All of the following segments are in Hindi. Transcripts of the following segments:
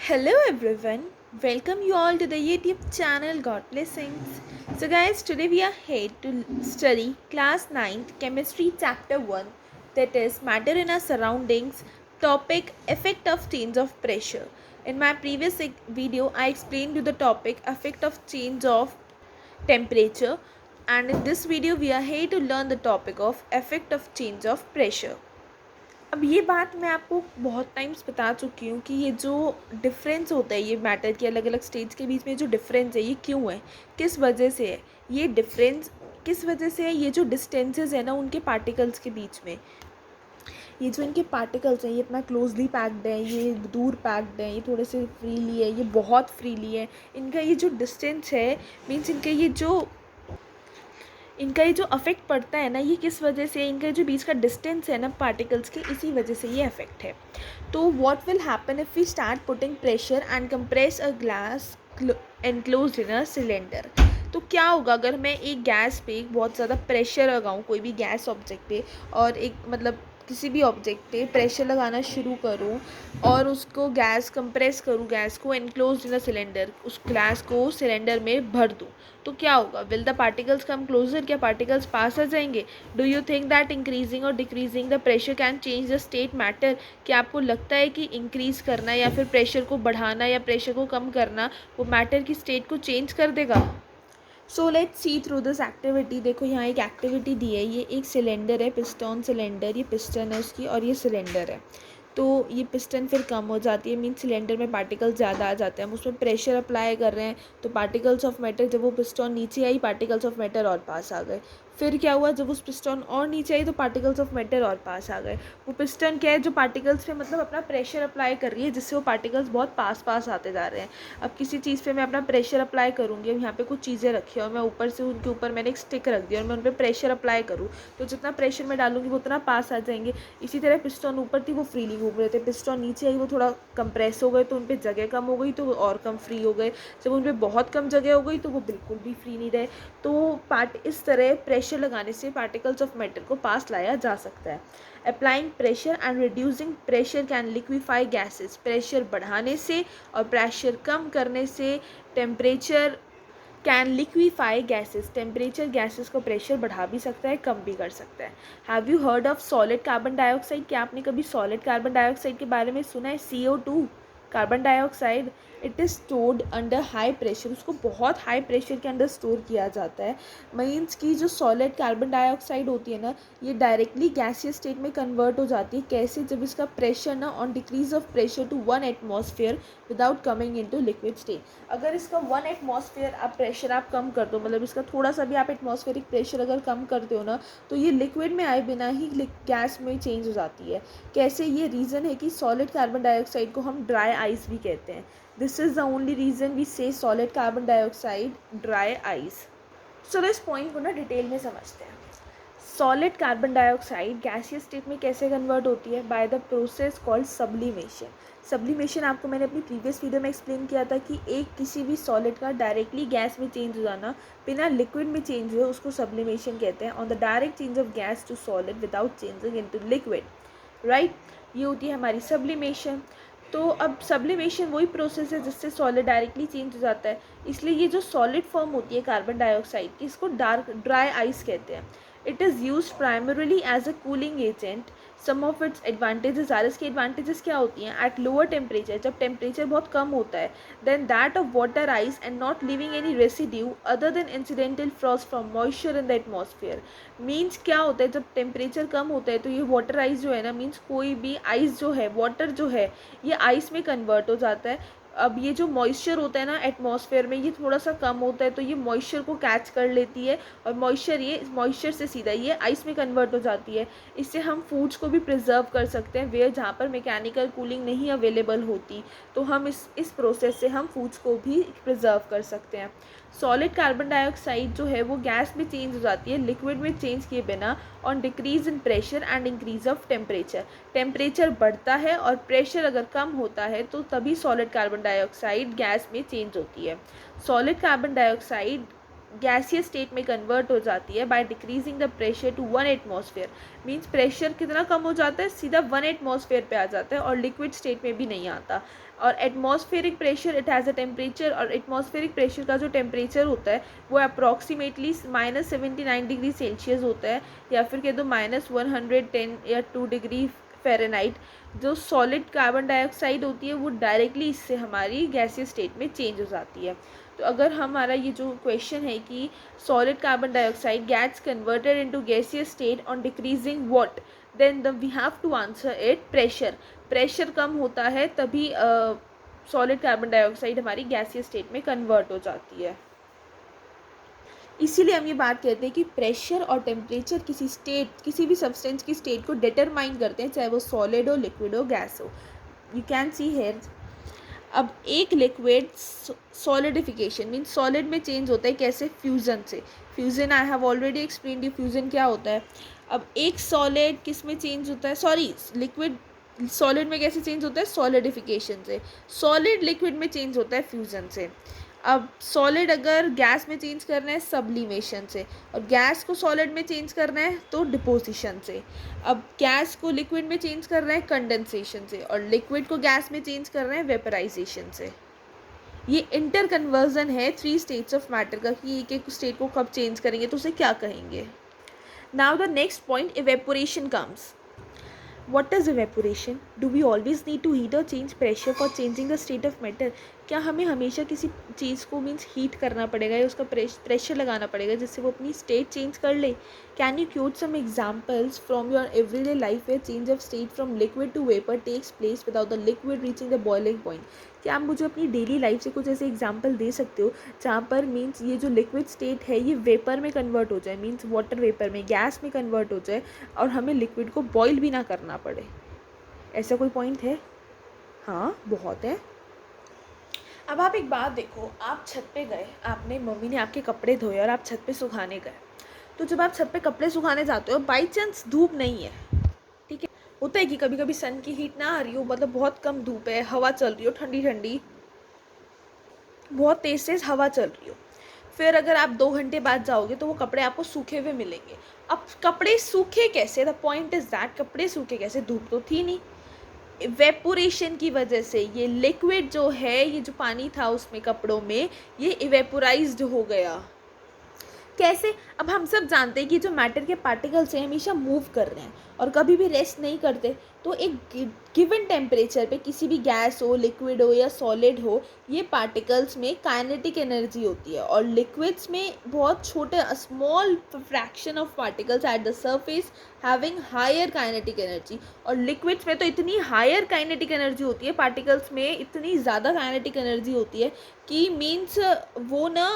Hello everyone, welcome you all to the YouTube channel God Blessings. So guys, today we are here to study class 9th chemistry chapter 1, that is matter in our surroundings, topic effect of change of pressure. In my previous video I explained you the topic effect of change of temperature, and in this video we are here to learn the topic of effect of change of pressure. अब ये बात मैं आपको बहुत टाइम्स बता चुकी हूँ कि ये जो डिफरेंस होता है ये मैटर के अलग अलग स्टेज के बीच में जो डिफरेंस है ये क्यों है, किस वजह से है ये डिफरेंस, किस वजह से है, ये जो डिस्टेंसेस है ना उनके पार्टिकल्स के बीच में, ये जो इनके पार्टिकल्स हैं ये इतना क्लोजली पैक्ड है, ये दूर पैक्ड है, ये थोड़े से फ्रीली है, ये बहुत फ्रीली है, इनका ये जो डिस्टेंस है मीन्स इनका ये जो अफेक्ट पड़ता है ना ये किस वजह से, इनका जो बीच का डिस्टेंस है ना पार्टिकल्स के, इसी वजह से ये अफेक्ट है. तो what will happen if we start putting pressure and compress a glass enclosed in a cylinder. तो क्या होगा अगर मैं एक गैस पे बहुत ज़्यादा प्रेशर लगाऊँ, कोई भी गैस ऑब्जेक्ट पे, और एक मतलब किसी भी ऑब्जेक्ट पे प्रेशर लगाना शुरू करूँ और उसको गैस कंप्रेस करूँ, गैस को एनक्लोज्ड इन अ सिलेंडर, उस गैस को सिलेंडर में भर दूँ, तो क्या होगा? Will the particles come closer, क्या पार्टिकल्स पास आ जाएंगे? Do you think that increasing और decreasing the pressure can change the state matter? क्या आपको लगता है कि इंक्रीज करना या फिर प्रेशर को बढ़ाना या प्रेशर को कम करना वो मैटर की स्टेट को चेंज कर देगा? So let's see through this activity. देखो यहाँ एक एक्टिविटी दी है, ये एक सिलेंडर है, पिस्टन सिलेंडर, ये पिस्टन है उसकी और ये सिलेंडर है. तो ये पिस्टन फिर कम हो जाती है, मीन्स सिलेंडर में पार्टिकल्स ज़्यादा आ जाते हैं, हम उसमें प्रेशर अप्लाई कर रहे हैं तो पार्टिकल्स ऑफ मैटर, जब वो पिस्टन नीचे आई पार्टिकल्स ऑफ मैटर और पास आ गए. फिर क्या हुआ, जब उस पिस्टन और नीचे आई तो पार्टिकल्स ऑफ मैटर और पास आ गए. वो पिस्टन क्या है, जो पार्टिकल्स पे मतलब अपना प्रेशर अप्लाई कर रही है जिससे वो पार्टिकल्स बहुत पास पास आते जा रहे हैं. अब किसी चीज़ पे मैं अपना प्रेशर अप्लाई करूँगी, अब यहाँ पे कुछ चीज़ें रखी है और मैं ऊपर से उनके ऊपर मैंने एक स्टिक रख दिया और मैं उन पर प्रेशर अप्लाई करूँ तो जितना प्रेशर मैं डालूंगी वो उतना पास आ जाएंगे. इसी तरह पिस्टन ऊपर थी वो फ्रीली घूम रहे थे, पिस्टन नीचे आई वो थोड़ा कंप्रेस हो गए तो उन पर जगह कम हो गई तो वो और कम फ्री हो गए, जब उन पर बहुत कम जगह हो गई तो वो बिल्कुल भी फ्री नहीं रहे. तो इस तरह प्रेशर लगाने से पार्टिकल्स ऑफ मैटर को पास लाया जा सकता है. Applying pressure and reducing pressure can liquefy gases. Pressure बढ़ाने से और प्रेशर कम करने से temperature can liquefy gases. Temperature gases को प्रेशर बढ़ा भी सकता है, कम भी कर सकता है. Have you heard of solid carbon dioxide? क्या आपने कभी सॉलिड कार्बन डाइऑक्साइड के बारे में सुना है? CO2 carbon dioxide, it is stored under high pressure. उसको बहुत हाई प्रेशर के अंदर स्टोर किया जाता है. मीन्स की जो सॉलिड कार्बन डाइऑक्साइड होती है ना ये डायरेक्टली गैसियस स्टेट में कन्वर्ट हो जाती है. कैसे? जब इसका प्रेशर ना on decrease of pressure to 1 atmosphere without coming into liquid state. अगर इसका 1 एटमॉस्फेयर आप प्रेशर आप कम कर दो, मतलब इसका थोड़ा सा भी आप एटमॉस्फेरिक प्रेशर अगर कम करते हो ना तो ये लिक्विड में आए बिना ही गैस में चेंज हो जाती है. कैसे? ये रीज़न है कि सॉलिड कार्बन डाइऑक्साइड को हम ड्राई आइस भी कहते हैं. This is the only reason we say solid carbon dioxide dry ice. चलो इस पॉइंट को ना डिटेल में समझते हैं. Solid carbon dioxide gaseous state में कैसे कन्वर्ट होती है? By the process called sublimation. Sublimation आपको मैंने अपनी प्रीवियस वीडियो में एक्सप्लेन किया था कि एक किसी भी सॉलिड का डायरेक्टली गैस में चेंज हो जाना, बिना लिक्विड में चेंज हुए, उसको सब्लिमेशन कहते हैं. On the direct change of gas to solid without changing into liquid, right, ये होती है हमारी सब्लिमेशन. तो अब सब्लिमेशन वही प्रोसेस है जिससे सॉलिड डायरेक्टली चेंज हो जाता है. इसलिए ये जो सॉलिड फॉर्म होती है कार्बन डाइऑक्साइड की, इसको ड्राई आइस कहते हैं. It is use primarily as a cooling agent. Some of its advantages are, इसकी एडवांटेजेस क्या होती हैं? एट लोअर टेम्परेचर, जब टेम्परेचर बहुत कम होता है, then that of water ice and not living any residue other than incidental frost from moisture in the atmosphere. Means क्या होता है, जब टेम्परेचर कम होता है तो ये वाटर आइस जो है ना, मीन्स कोई भी आइस जो है, वाटर जो है, ये आइस में कन्वर्ट हो जाता है. अब ये जो मॉइस्चर होता है ना एटमॉस्फेयर में, ये थोड़ा सा कम होता है तो ये मॉइस्चर को कैच कर लेती है और मॉइस्चर से सीधा ये आइस में कन्वर्ट हो जाती है. इससे हम फूड्स को भी प्रिजर्व कर सकते हैं वेयर जहाँ पर मैकेनिकल कूलिंग नहीं अवेलेबल होती, तो हम इस प्रोसेस से हम फूड्स को भी प्रिजर्व कर सकते हैं. सॉलिड कार्बन डाइऑक्साइड जो है वो गैस में चेंज हो जाती है लिक्विड में चेंज किए बिना on decrease in pressure and increase of temperature. Temperature बढ़ता है और प्रेशर अगर कम होता है तो तभी सॉलिड कार्बन डाइऑक्साइड गैस में चेंज होती है. Solid carbon dioxide gaseous state में कन्वर्ट हो जाती है by decreasing the pressure to 1 atmosphere. Means pressure कितना कम हो जाता है, सीधा 1 एटमॉस्फेयर पे आ जाता है और लिक्विड स्टेट में भी नहीं आता। और atmospheric pressure it has a temperature, और एटमॉस्फेरिक प्रेशर का जो टेम्परेचर होता है वो अप्रॉक्सीमेटली -79 डिग्री सेल्सियस होता है, या फिर कह दो -110 या 2 डिग्री फ़ारेनहाइट। जो सॉलिड कार्बन डाइऑक्साइड होती है वो डायरेक्टली इससे हमारी गैसियस स्टेट में चेंज हो जाती है। तो अगर हमारा ये जो क्वेश्चन है कि solid carbon dioxide gets converted into gaseous state on decreasing what, then we have to answer it pressure. Pressure कम होता है तभी सॉलिड कार्बन डाइऑक्साइड हमारी गैसियस स्टेट में कन्वर्ट हो जाती है। इसीलिए हम ये बात कहते हैं कि प्रेशर और टेम्परेचर किसी स्टेट, किसी भी सब्सटेंस की स्टेट को डिटरमाइन करते हैं, चाहे वो सॉलिड हो, लिक्विड हो, गैस हो। You can see here. अब एक लिक्विड सॉलिडिफिकेशन मीन्स सॉलिड में चेंज होता है कैसे, फ्यूज़न से। Fusion I have already explained, fusion क्या होता है। अब एक सॉलिड किस में चेंज होता है, सॉरी लिक्विड सॉलिड में कैसे चेंज होता है, सॉलिडिफिकेशन से। सॉलिड लिक्विड में चेंज होता है फ्यूज़न से। अब सॉलिड अगर गैस में चेंज करना है सब्लिमेशन से, और गैस को सॉलिड में चेंज करना है तो डिपोजिशन से। अब गैस को लिक्विड में चेंज करना है कंडेंसेशन से, और लिक्विड को गैस में चेंज करना है वेपराइजेशन से। ये इंटर कन्वर्जन है 3 स्टेट्स ऑफ मैटर का, कि एक एक स्टेट को कब चेंज करेंगे तो उसे क्या कहेंगे। Now the next point, evaporation comes. What is evaporation? Do we always need to heat or change pressure for changing the state of matter? क्या हमें हमेशा किसी चीज़ को मीन्स हीट करना पड़ेगा या उसका प्रेशर लगाना पड़ेगा जिससे वो अपनी स्टेट चेंज कर ले? Can you quote some examples from your everyday life where change of state from liquid to vapour takes place without the liquid reaching the boiling point? क्या आप मुझे अपनी डेली लाइफ से कुछ ऐसे एग्जाम्पल दे सकते हो जहाँ पर मीन्स ये जो लिक्विड स्टेट है ये वेपर में कन्वर्ट हो जाए, मीन्स वाटर वेपर में, गैस में कन्वर्ट हो जाए, और हमें लिक्विड को बॉयल भी ना करना पड़े? ऐसा कोई पॉइंट है? हाँ, बहुत है। अब आप एक बात देखो, आप छत पे गए, आपने, मम्मी ने आपके कपड़े धोए और आप छत पे सुखाने गए। तो जब आप छत पे कपड़े सुखाने जाते हो, बाई चांस धूप नहीं है, ठीक है, होता है कि कभी कभी सन की हीट ना आ रही हो, मतलब बहुत कम धूप है, हवा चल रही हो ठंडी ठंडी, बहुत तेज़ तेज़ हवा चल रही हो, फिर अगर आप 2 घंटे बाद जाओगे तो वो कपड़े आपको सूखे हुए मिलेंगे। अब कपड़े सूखे कैसे, द पॉइंट इज़ दैट कपड़े सूखे कैसे, धूप तो थी नहीं। इवेपोरेशन की वजह से ये लिक्विड जो है, ये जो पानी था उसमें कपड़ों में, ये इवेपोराइज्ड हो गया। कैसे? अब हम सब जानते हैं कि जो मैटर के पार्टिकल्स हैं हमेशा मूव कर रहे हैं और कभी भी रेस्ट नहीं करते। तो एक गिवन टेम्परेचर पे किसी भी गैस हो, लिक्विड हो या सॉलिड हो, ये पार्टिकल्स में काइनेटिक एनर्जी होती है, और लिक्विड्स में बहुत छोटे small fraction of particles at the surface having higher kinetic energy. और लिक्विड्स में तो इतनी हायर काइनेटिक एनर्जी होती है, पार्टिकल्स में इतनी ज़्यादा काइनेटिक एनर्जी होती है कि मीन्स वो ना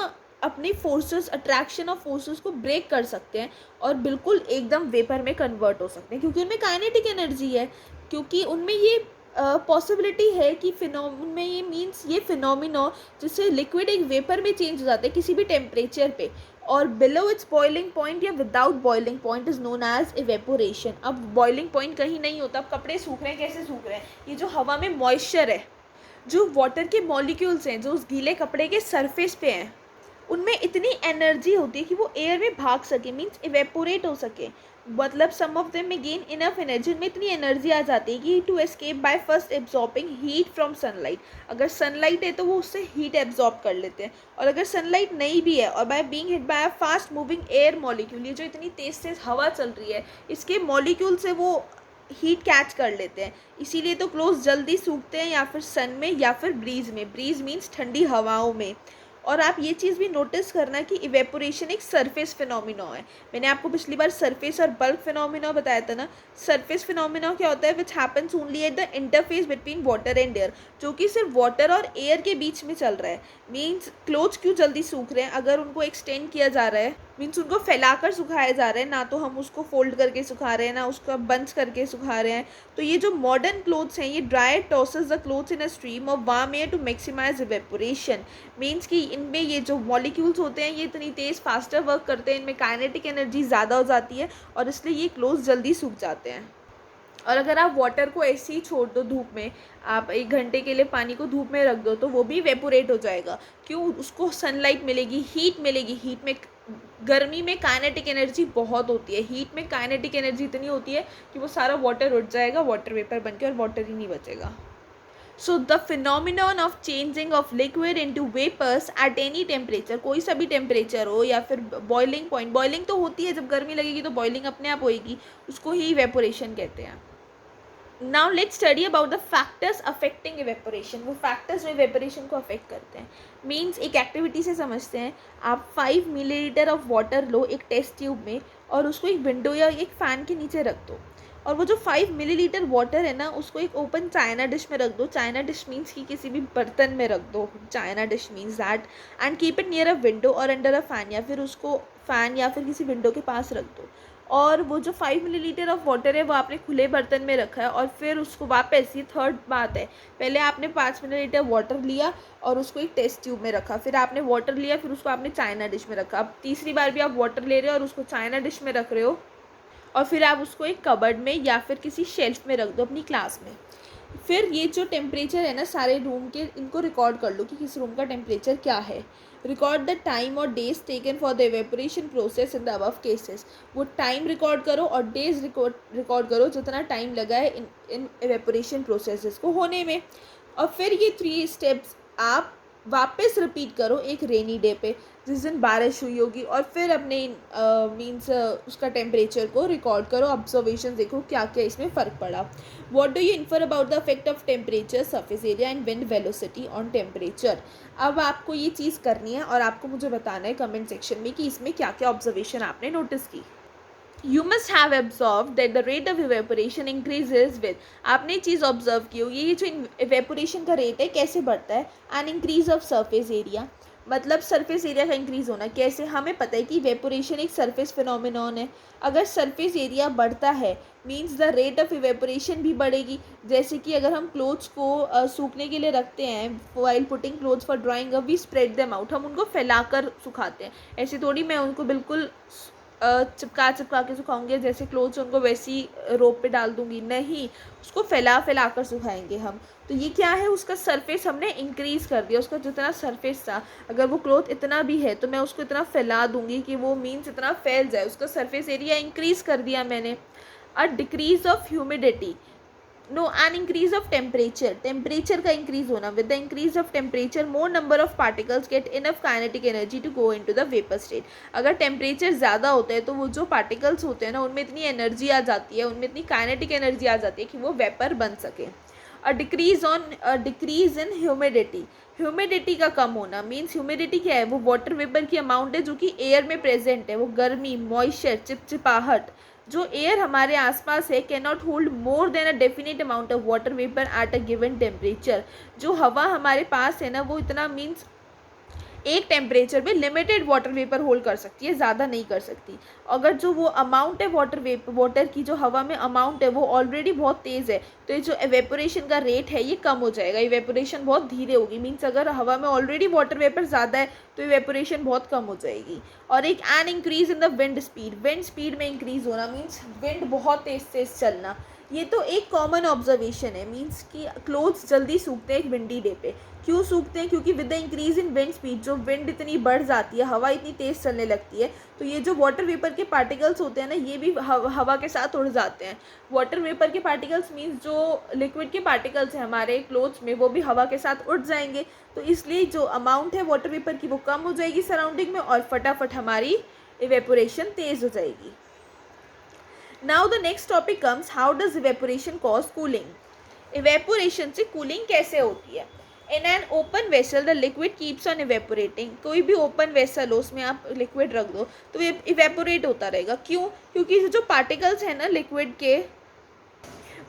अपनी फोर्सेस, अट्रैक्शन ऑफ फोर्सेस को ब्रेक कर सकते हैं और बिल्कुल एकदम वेपर में कन्वर्ट हो सकते हैं, क्योंकि उनमें काइनेटिक एनर्जी है, क्योंकि उनमें ये पॉसिबिलिटी है कि उनमें ये मीन्स ये फिनोमिनो जिससे लिक्विड एक वेपर में चेंज हो जाता है किसी भी टेम्परेचर पे, और बिलो इट्स बॉइलिंग पॉइंट या without boiling point is known as evaporation. अब बॉइलिंग पॉइंट कहीं नहीं होता। अब कपड़े सूख रहे हैं, कैसे सूख रहे हैं? ये जो हवा में मॉइस्चर है, जो वाटर के मॉलिक्यूल्स हैं जो उस गीले कपड़े के सरफेस पे हैं, उनमें इतनी एनर्जी होती है कि वो एयर में भाग सके, मीन्स इवेपोरेट हो सके। मतलब सम ऑफ देम में गेन इनफ एनर्जी, उनमें इतनी एनर्जी आ जाती है कि to escape by first absorbing heat from sunlight. अगर सनलाइट है तो वो उससे हीट एब्जॉर्ब कर लेते हैं, और अगर सनलाइट नहीं भी है और by being hit by a fast moving air molecule, ये जो इतनी तेज़ तेज़ हवा चल रही है इसके मॉलिक्यूल से वो हीट कैच कर लेते हैं। इसीलिए तो क्लोथ्स जल्दी सूखते हैं, या फिर सन में या फिर ब्रीज में। ब्रीज मीन्स ठंडी हवाओं में। और आप ये चीज़ भी नोटिस करना कि इवेपोरेशन एक सरफेस फिनोमिनो है। मैंने आपको पिछली बार सरफेस और बल्क फिनोमिनो बताया था ना। सरफेस फिनोमिनो क्या होता है? Which happens only at the interface between water and air, जो कि सिर्फ वाटर और एयर के बीच में चल रहा है। मीन्स क्लोथ्स क्यों जल्दी सूख रहे हैं? अगर उनको एक्सटेंड किया जा रहा है, मीन्स उनको फैलाकर सुखाया जा रहा है, ना तो हम उसको फोल्ड करके सुखा रहे हैं, ना उसको बंच करके सुखा रहे हैं। तो ये जो मॉडर्न क्लोथ्स हैं, ये dry tosses the clothes in a stream of warm air to maximise evaporation. Means कि इनमें ये जो मॉलिक्यूल्स होते हैं ये इतनी तेज़ फास्टर वर्क करते हैं, इनमें काइनेटिक एनर्जी ज़्यादा हो जाती है और इसलिए ये क्लोथ्स जल्दी सूख जाते हैं। और अगर आप वाटर को ऐसे ही छोड़ दो धूप में, आप 1 घंटे के लिए पानी को धूप में रख दो तो वो भी वेपोरेट हो जाएगा। क्यों? उसको सनलाइट मिलेगी, हीट मिलेगी। हीट में, गर्मी में काइनेटिक एनर्जी बहुत होती है, हीट में काइनेटिक एनर्जी इतनी होती है कि वो सारा वाटर उड़ जाएगा वाटर वेपर बनके, और वाटर ही नहीं बचेगा। So the phenomenon of changing of liquid into vapours at any temperature, कोई सा भी टेम्परेचर हो, या फिर बॉइलिंग पॉइंट, बॉइलिंग तो होती है जब गर्मी लगेगी तो बॉइलिंग अपने आप होएगी, उसको ही इवेपोरेशन कहते हैं। Now let's study about the factors affecting evaporation, वो फैक्टर्स जो इवेपोरेशन को अफेक्ट करते हैं। मीन्स एक एक्टिविटी से समझते हैं। आप 5 मिलीलीटर ऑफ वाटर लो एक टेस्ट ट्यूब में, और उसको एक विंडो या एक फ़ैन के नीचे रख दो, और वो जो 5 मिलीलीटर वाटर है ना, उसको एक ओपन चाइना डिश में रख दो। चाइना डिश मीन्स कि किसी भी बर्तन में रख दो, China dish means that, and keep it near a window और अंडर अ फ़ैन, या फिर उसको फ़ैन या फिर किसी विंडो के पास रख दो। और वो जो 5 मिलीलीटर ऑफ वाटर है वो आपने खुले बर्तन में रखा है, और फिर उसको वापस, ये थर्ड बात है, पहले आपने 5 मिलीलीटर वाटर लिया और उसको एक टेस्ट ट्यूब में रखा, फिर आपने वाटर लिया, फिर उसको आपने चाइना डिश में रखा। अब तीसरी बार भी आप वाटर ले रहे हो और उसको चाइना डिश में रख रहे हो, और फिर आप उसको एक कबर्ड में या फिर किसी शेल्फ में रख दो अपनी क्लास में। फिर ये जो टेम्परेचर है ना सारे रूम के, इनको रिकॉर्ड कर लो कि किस रूम का टेम्परेचर क्या है। रिकॉर्ड द टाइम और days taken for the evaporation process in the above cases, वो टाइम रिकॉर्ड करो और डेज रिकॉर्ड करो जितना टाइम लगा है इन इवेपोरेशन प्रोसेसेस को होने में। और फिर ये 3 स्टेप्स आप वापस रिपीट करो एक रेनी डे पे जिस दिन बारिश हुई होगी, और फिर अपने मीन्स उसका टेम्परेचर को रिकॉर्ड करो, ऑब्जर्वेशन देखो क्या क्या इसमें फ़र्क पड़ा। What do you infer about the effect of temperature, surface area and wind velocity on temperature. अब आपको ये चीज़ करनी है और आपको मुझे बताना है कमेंट सेक्शन में कि इसमें क्या क्या ऑब्जर्वेशन आपने नोटिस की। You must have observed that the rate of evaporation increases with, आपने चीज़ ऑब्जर्व की होगी, ये जो इवेपोरेशन का रेट है कैसे बढ़ता है, and increase of surface area, मतलब सरफेस एरिया का इंक्रीज़ होना। कैसे? हमें पता है कि इवेपोरेशन एक सरफेस फिनोमिनॉन है। अगर सरफेस एरिया बढ़ता है means the rate of evaporation भी बढ़ेगी। जैसे कि अगर हम क्लोथ्स को सूखने के लिए रखते हैं, while putting clothes for drying we spread them out, हम उनको फैलाकर सुखाते हैं। ऐसे थोड़ी मैं उनको बिल्कुल चिपका के सुखाऊंगे, जैसे क्लोथ्स उनको वैसी रोप पे डाल दूंगी, नहीं, उसको फैला कर सुखाएंगे हम। तो ये क्या है, उसका सरफेस हमने इंक्रीज़ कर दिया। उसका जितना सरफेस था, अगर वो क्लोथ इतना भी है तो मैं उसको इतना फैला दूंगी कि वो मीन्स इतना फैल जाए, उसका सरफेस एरिया इंक्रीज़ कर दिया मैंने। A decrease of humidity, no, an increase of temperature, temperature का इंक्रीज होना। With the increase of temperature more number of particles get enough kinetic energy to go into the vapour state. अगर टेम्परेचर ज़्यादा होता है तो वो जो पार्टिकल्स होते हैं ना, उनमें इतनी एनर्जी आ जाती है, उनमें इतनी काइनेटिक एनर्जी आ जाती है कि वो वेपर बन सके। A decrease in humidity, humidity का कम होना मीन्स, ह्यूमिडिटी क्या है, वो वाटर वेपर की अमाउंट है जो कि एयर में प्रेजेंट है। वो गर्मी, मॉइस्चर, चिपचिपाहट, जो एयर हमारे आसपास है can not hold more than a definite amount of water vapour at a given temperature. जो हवा हमारे पास है ना, वो इतना मीन्स एक टेम्परेचर पे लिमिटेड वाटर वेपर होल्ड कर सकती है, ज़्यादा नहीं कर सकती। अगर जो वो अमाउंट है वाटर की जो हवा में अमाउंट है वो ऑलरेडी बहुत तेज़ है, तो ये जो एवेपोरेशन का रेट है ये कम हो जाएगा, इवेपोरेशन बहुत धीरे होगी। मीन्स अगर हवा में ऑलरेडी वाटर वेपर ज़्यादा है तो इवेपोरेशन बहुत कम हो जाएगी। और एक an increase in the wind speed, wind speed में इंक्रीज होना मीन्स विंड बहुत तेज़ चलना। ये तो एक कॉमन ऑब्जर्वेशन है, मीन्स कि क्लोथ्स जल्दी सूखते हैं एक विंडी डे पे। क्यों सूखते हैं? क्योंकि with the increase in wind speed, जो विंड इतनी बढ़ जाती है, हवा इतनी तेज़ चलने लगती है, तो ये जो वाटर वेपर के पार्टिकल्स होते हैं ना, ये भी हवा के साथ उड़ जाते हैं। वाटर वेपर के पार्टिकल्स मीन्स जो लिक्विड के पार्टिकल्स हैं हमारे क्लोथ्स में, वो भी हवा के साथ उड़ जाएंगे। तो इसलिए जो अमाउंट है वाटर वेपर की वो कम हो जाएगी सराउंडिंग में, और फटाफट हमारी इवेपोरेशन तेज़ हो जाएगी। Now the next topic comes, how does evaporation cause cooling. Evaporation से कूलिंग कैसे होती है? In an open vessel the liquid keeps on evaporating, कोई भी ओपन वेसल हो उसमें आप लिक्विड रख दो तो ये इवेपोरेट होता रहेगा। क्यों? क्योंकि जो पार्टिकल्स हैं ना लिक्विड के,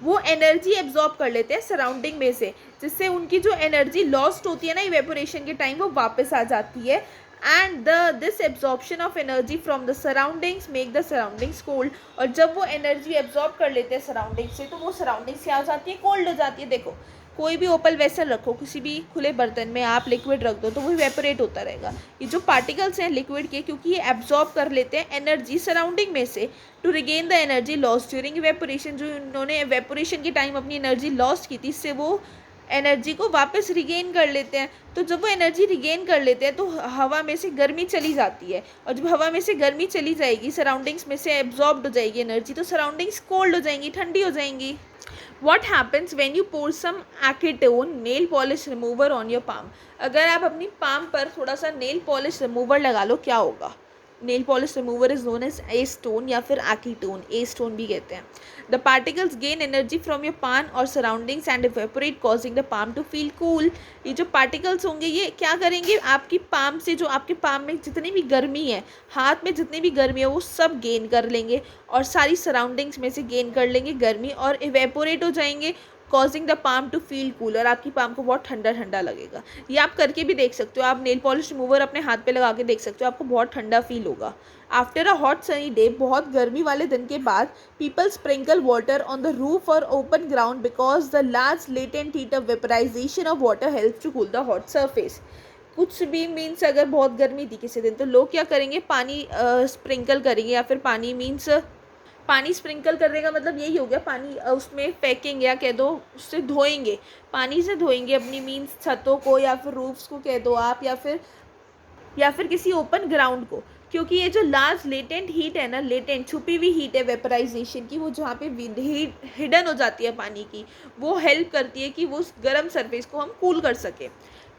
वो एनर्जी एब्जॉर्ब कर लेते हैं सराउंडिंग में से, जिससे उनकी जो एनर्जी लॉस्ट होती है ना इवेपोरेशन के टाइम, वो वापस आ जाती है। And this absorption of energy from the surroundings make the surroundings cold, और जब वो एनर्जी एब्जॉर्ब कर लेते हैं सराउंडिंग से तो वो सराउंडिंग्स क्या हो जाती है, कोल्ड हो जाती है। देखो कोई भी ओपल वेसल रखो, किसी भी खुले बर्तन में आप लिक्विड रख दो तो वो इवेपोरेट होता रहेगा। ये जो पार्टिकल्स हैं लिक्विड के, क्योंकि ये एब्जॉर्ब कर लेते हैं एनर्जी सराउंडिंग में से to regain the energy lost during evaporation. जो इन्होंने इवेपोरेशन के टाइम अपनी एनर्जी लॉस्ट की थी, इससे वो एनर्जी को वापस रिगेन कर लेते हैं। तो जब वो एनर्जी रिगेन कर लेते हैं तो हवा में से गर्मी चली जाती है, और जब हवा में से गर्मी चली जाएगी, सराउंडिंग्स में से एब्जॉर्ब्ड हो जाएगी एनर्जी, तो सराउंडिंग्स कोल्ड हो जाएंगी, ठंडी हो जाएंगी। What happens when you pour some acetone nail polish remover on your palm? अगर आप अपनी पाम पर थोड़ा सा नेल पॉलिश रिमूवर लगा लो, क्या होगा? Nail polish remover is known as acetone या फिर एक्टोन, एस्टोन भी कहते हैं। The particles gain energy from your palm और surroundings and evaporate causing the palm to feel cool. ये जो पार्टिकल्स होंगे ये क्या करेंगे, आपकी पाम से, जो आपके पाम में जितनी भी गर्मी है, हाथ में जितनी भी गर्मी है, वो सब गेन कर लेंगे और सारी सराउंडिंग्स में से गेन कर लेंगे गर्मी और इवेपोरेट हो जाएंगे, causing the palm to feel cool. और आपकी पाम को बहुत ठंडा ठंडा लगेगा। ये आप करके भी देख सकते हो, आप नेल पॉलिश रिमूवर अपने हाथ पे लगा के देख सकते हो, आपको बहुत ठंडा फील होगा। After a hot sunny day, बहुत गर्मी वाले दिन के बाद, people sprinkle water on the roof और open ground because the large latent heat of vaporization of water help to cool the hot surface. कुछ भी मीन्स अगर बहुत गर्मी थी किसी दिन, तो लोग क्या करेंगे, पानी स्प्रिंकल करेंगे, या फिर पानी मीन्स पानी स्प्रिंकल करने का मतलब यही हो गया, पानी उसमें फेंकेंगे या कह दो उससे धोएंगे, पानी से धोएंगे अपनी मीन्स छतों को या फिर रूफ्स को कह दो आप, या फिर किसी ओपन ग्राउंड को। क्योंकि ये जो लार्ज लेटेंट हीट है ना, लेटेंट छुपी हुई हीट है वेपराइजेशन की, वो जहाँ पे हीट हिडन हो जाती है पानी की, वो हेल्प करती है कि वो उस गर्म सरफेस को हम कूल कर सके।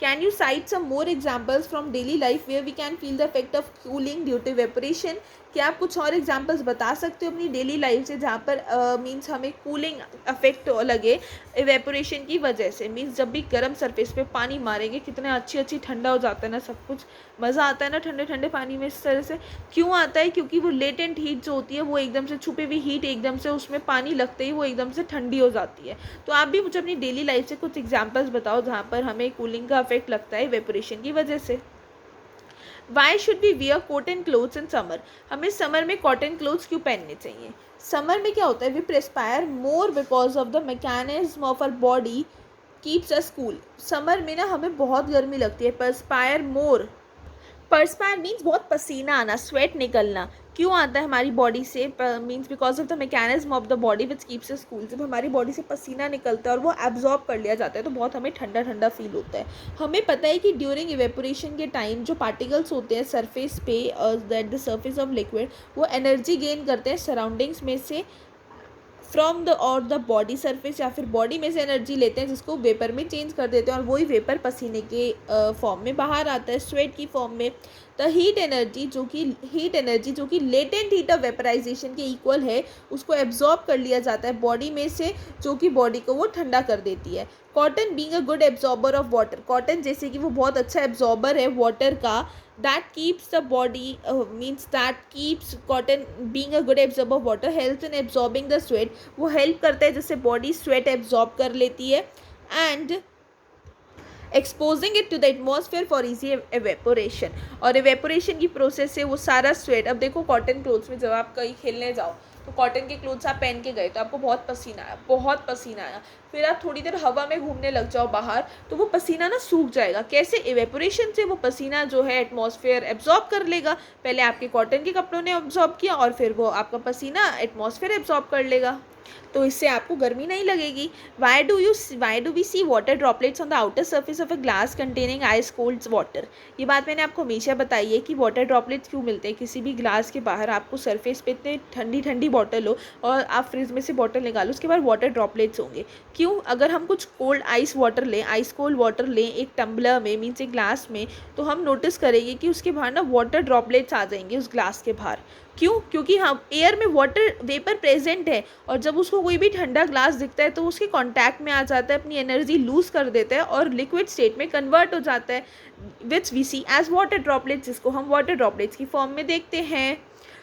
Can you cite some more examples from daily life where we can feel the effect of cooling due to evaporation? क्या आप कुछ और एग्जाम्पल्स बता सकते हो अपनी डेली लाइफ से जहाँ पर मीन्स हमें कूलिंग इफेक्ट लगे इवेपोरेशन की वजह से? मीन्स जब भी गर्म सरफेस पे पानी मारेंगे कितना अच्छी ठंडा हो जाता है ना, सब कुछ मज़ा आता है ना ठंडे ठंडे पानी में। इस तरह से क्यों आता है? क्योंकि वो लेटेंट हीट जो होती है वो एकदम से छुपी हुई हीट एकदम से उसमें पानी लगते ही वो एकदम से ठंडी हो जाती है। तो आप भी मुझे अपनी डेली लाइफ से कुछ एग्जाम्पल्स बताओ जहाँ पर हमें कूलिंग का इफेक्ट लगता है इवेपोरेशन की वजह से। Why should be wear cotton clothes in summer? हमें समर में कॉटन क्लोथ्स क्यों पहनने चाहिए? समर में क्या होता है, we perspire more because of the mechanism of our body keeps us cool. Summer में ना हमें बहुत गर्मी लगती है, परस्पायर मोर, परस्पायर मीन्स बहुत पसीना आना, स्वेट निकलना। क्यों आता है हमारी बॉडी से? Means because of the mechanism of the body which keeps us cool. जब हमारी बॉडी से पसीना निकलता है और वो एब्जॉर्ब कर लिया जाता है तो बहुत हमें ठंडा ठंडा फील होता है। हमें पता है कि ड्यूरिंग इवेपोरेशन के टाइम जो पार्टिकल्स होते हैं सरफेस पे, that the surface of liquid, वो एनर्जी गेन करते हैं सराउंडिंग्स में से फ्रॉम द और द बॉडी सरफेस, या फिर बॉडी में से एनर्जी लेते हैं जिसको वेपर में चेंज कर देते हैं, और वही वेपर पसीने के फॉर्म में बाहर आता है, स्वेट की फॉर्म में। द हीट एनर्जी जो कि लेटेंट हीट ऑफ वेपराइजेशन के इक्वल है, उसको एब्जॉर्ब कर लिया जाता है बॉडी में से, जो कि बॉडी को वो ठंडा कर देती है। Cotton being a good absorber of water, cotton जैसे कि वो बहुत अच्छा एब्जॉर्बर है वाटर का, that keeps the body means that keeps cotton being a good absorber of water helps in absorbing the sweat, वो हेल्प करता है जिससे बॉडी स्वेट एब्जॉर्ब कर लेती है, and exposing it to the atmosphere for easy evaporation. और एवेपोरेशन की प्रोसेस से वो सारा स्वेट, अब देखो कॉटन क्लोथ्स में जब आप कहीं खेलने जाओ तो कॉटन के क्लोथ्स आप पहन के गए तो आपको बहुत पसीना आया, फिर आप थोड़ी देर हवा में घूमने लग जाओ बाहर तो वो पसीना ना सूख जाएगा। कैसे? इवेपोरेशन से वो पसीना जो है एटमॉस्फेयर एब्जॉर्ब कर लेगा। पहले आपके कॉटन के कपड़ों ने एब्जॉर्ब किया और फिर वो आपका पसीना एटमॉस्फेयर एब्जॉर्ब कर लेगा, तो इससे आपको गर्मी नहीं लगेगी। Why do we see water droplets on the outer surface of a glass containing ice cold water? ये बात मैंने आपको हमेशा बताई है कि वाटर ड्रॉपलेट्स क्यों मिलते हैं। किसी भी ग्लास के बाहर आपको सरफेस पे इतने ठंडी बॉटल हो और आप फ्रिज में से बॉटल निकालो, उसके बाद वाटर ड्रॉपलेट्स होंगे। क्यों? अगर हम कुछ कोल्ड आइस कोल्ड वाटर लें एक टम्बलर में, मीन्स एक ग्लास में, तो हम नोटिस करेंगे कि उसके बाहर ना वाटर ड्रॉपलेट्स आ जाएंगे उस ग्लास के बाहर। क्यों? क्योंकि हम एयर में वाटर वेपर प्रेजेंट है, और जब उसको कोई भी ठंडा ग्लास दिखता है तो उसके कांटेक्ट में आ जाता है, अपनी एनर्जी लूज़ कर देता है और लिक्विड स्टेट में कन्वर्ट हो जाता है, which we see as water droplets, जिसको हम वाटर ड्रॉपलेट्स की फॉर्म में देखते हैं।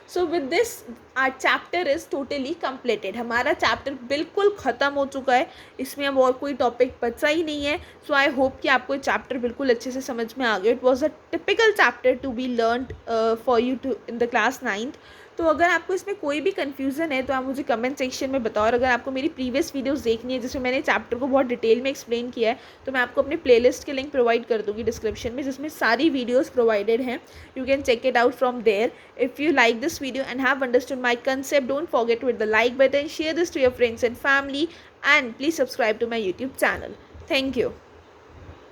So with this our chapter is totally completed. हमारा चैप्टर बिल्कुल ख़त्म हो चुका है, इसमें अब और कोई टॉपिक बचा ही नहीं है। सो आई होप कि आपको ये चैप्टर बिल्कुल अच्छे से समझ में आ गया। It was a typical chapter to be learned for you to in the class 9th। तो अगर आपको इसमें कोई भी कन्फ्यूज़न है तो आप मुझे कमेंट सेक्शन में बताओ, और अगर आपको मेरी प्रीवियस वीडियोस देखनी है जिसमें मैंने चैप्टर को बहुत डिटेल में एक्सप्लेन किया है, तो मैं आपको अपने प्लेलिस्ट के लिंक प्रोवाइड कर दूँगी डिस्क्रिप्शन में, जिसमें सारी वीडियोज़ प्रोवाइडेड हैं. You can check it out from there. If you like this video and have understood my concept, don't forget to hit the like button, share this to your friends and family, and please subscribe to my YouTube channel. Thank you.